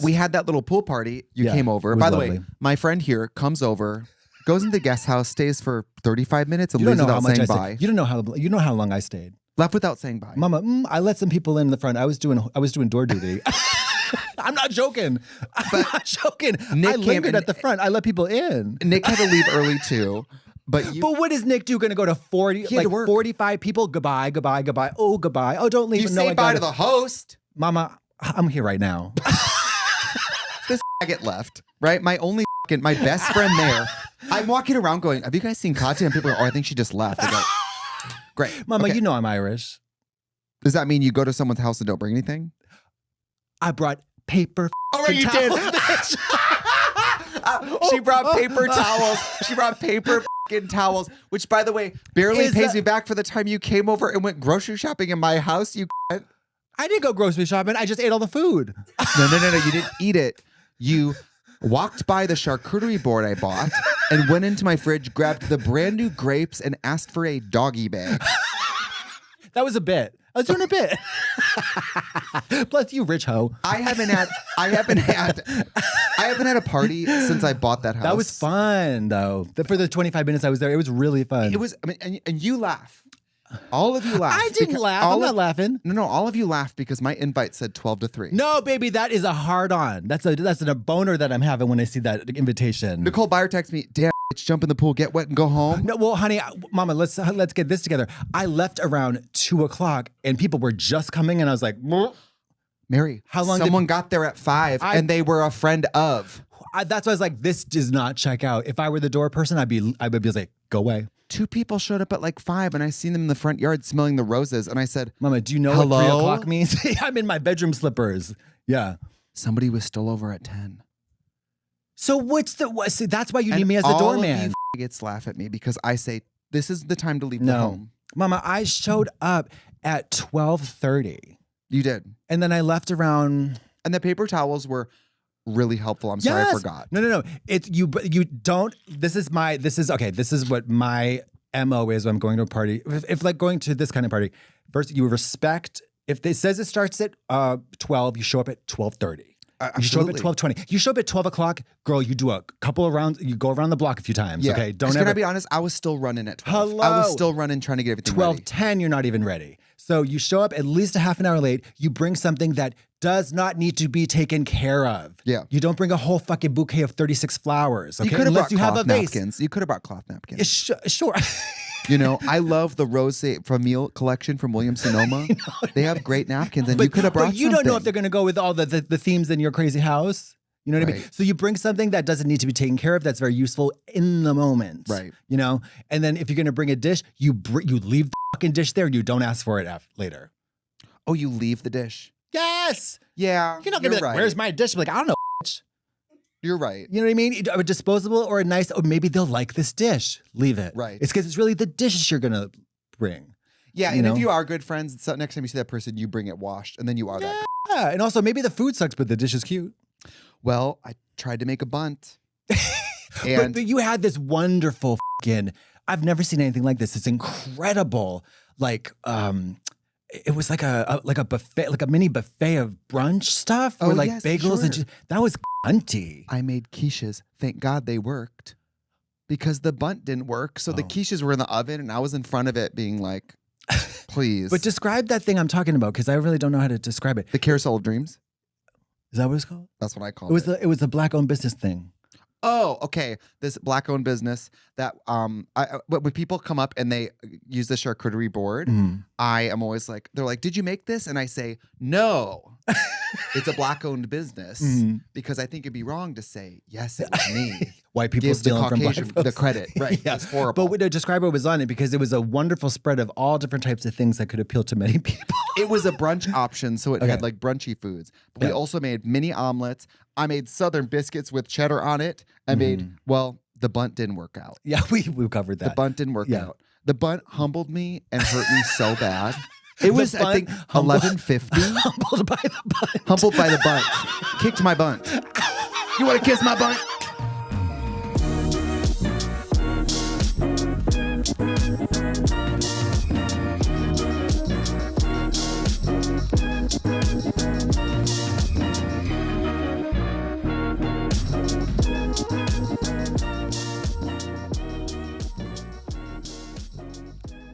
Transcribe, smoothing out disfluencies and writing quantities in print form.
we had that little pool party. You came over. By the way, my friend here comes over, goes into the guest house, stays for 35 minutes, and leaves without saying bye. You know how long I stayed. Left without saying bye. Mama, I let some people in the front. I was doing door duty. I'm not joking. I'm not joking. I lingered at the front. I let people in. Nick had to leave early too. But what is Nick do? Going to go to 45 people? Goodbye, goodbye, goodbye. Oh, goodbye. Oh, don't leave. You say bye to the host. Mama, I'm here right now. This faggot left, right? My best friend there. I'm walking around going, have you guys seen Katya? And people are, I think she just left. I go, great. Mama, you know I'm Irish. Does that mean you go to someone's house and don't bring anything? I brought paper you towels. did. She brought paper towels. She brought paper towels, which, by the way, barely pays me back for the time you came over and went grocery shopping in my house. I didn't go grocery shopping. I just ate all the food. No. You didn't eat it. You walked by the charcuterie board I bought and went into my fridge, grabbed the brand new grapes, and asked for a doggy bag. That was a bit. I was doing a bit. Plus, you rich hoe. I haven't had a party since I bought that house. That was fun, though. For the 25 minutes I was there, it was really fun. It was. I mean, and you laugh. All of you laugh. I didn't laugh. I'm not laughing. No. All of you laugh because my invite said 12 to 3. No, baby, that is a hard on. That's a boner that I'm having when I see that invitation. Nicole Byer texts me, damn, bitch, jump in the pool, get wet, and go home. No, well, honey, Mama, let's get this together. I left around 2:00 and people were just coming, and I was like, Mary, how long? Someone got there at 5, and they were a friend of. That's why I was like, this does not check out. If I were the door person, I would be like, go away. 2 people showed up at like 5, and I seen them in the front yard smelling the roses, and I said, Mama, do you know hello? what 3:00 means? I'm in my bedroom slippers. Yeah. Somebody was still over at 10. So see, that's why you need me as a doorman. All of you faggots laugh at me because I say, this is the time to leave the home. Mama, I showed up at 12:30. You did. And then I left around. And the paper towels were really helpful. I'm sorry, I forgot. No. It's you don't. This is what my MO is when I'm going to a party. If like going to this kind of party, first you respect. If it says it starts at 12, you show up at 12:30. You show up at 12:20. You show up at 12:00, girl. You do a couple of rounds. You go around the block a few times. Yeah. Okay, Can I be honest? I was still running at 12. Hello. I was still running, trying to get everything ready. 12:10. You're not even ready. So you show up at least a half an hour late. You bring something that does not need to be taken care of. Yeah. You don't bring a whole fucking bouquet of 36 flowers. Okay? You could have brought have a vase. napkins. You could have brought cloth napkins. Sure. You know, I love the Rose Famille collection from Williams-Sonoma. They have great napkins, and you could have brought something. But you don't know if they're going to go with all the themes in your crazy house. You know what I mean? So you bring something that doesn't need to be taken care of, that's very useful in the moment. Right. You know? And then if you're going to bring a dish, you leave the fucking dish there and you don't ask for it later. Oh, you leave the dish? Yes. Yeah. You're not going to be like, where's my dish? I'm like, I don't know, bitch. You're right. You know what I mean? A disposable or a nice, or maybe they'll like this dish. Leave it. Right. It's because it's really the dishes you're going to bring. Yeah, and if you are good friends, so next time you see that person, you bring it washed, and then you are that. Yeah, and also maybe the food sucks, but the dish is cute. Well, I tried to make a bunt. but you had this wonderful I've never seen anything like this. It's incredible. Like, it was like a buffet, like a mini buffet of brunch stuff, or like bagels and that was cunty. I made quiches. Thank God they worked, because the bunt didn't work. So the quiches were in the oven, and I was in front of it, being like, "Please." But describe that thing I'm talking about, because I really don't know how to describe it. The Carousel of Dreams. Is that what it's called? That's what I call it. It was the Black-owned business thing. Oh, okay. This Black-owned business that when people come up and they use the charcuterie board, I am always like, they're like, "Did you make this?" And I say, "No, it's a Black-owned business," because I think it'd be wrong to say, "Yes, it was me." White people stealing from black folks. The credit, right? Yeah. It's horrible. But the describer was on it because it was a wonderful spread of all different types of things that could appeal to many people. It was a brunch option, so it had like brunchy foods. But we also made mini omelets. I made Southern biscuits with cheddar on it. I made, the bunt didn't work out. Yeah, we covered that. The bunt didn't work out. The bunt humbled me and hurt me so bad. It was, I think, $11.50. Humbled by the bunt. Humbled by the bunt. Kicked my bunt. You want to kiss my bunt?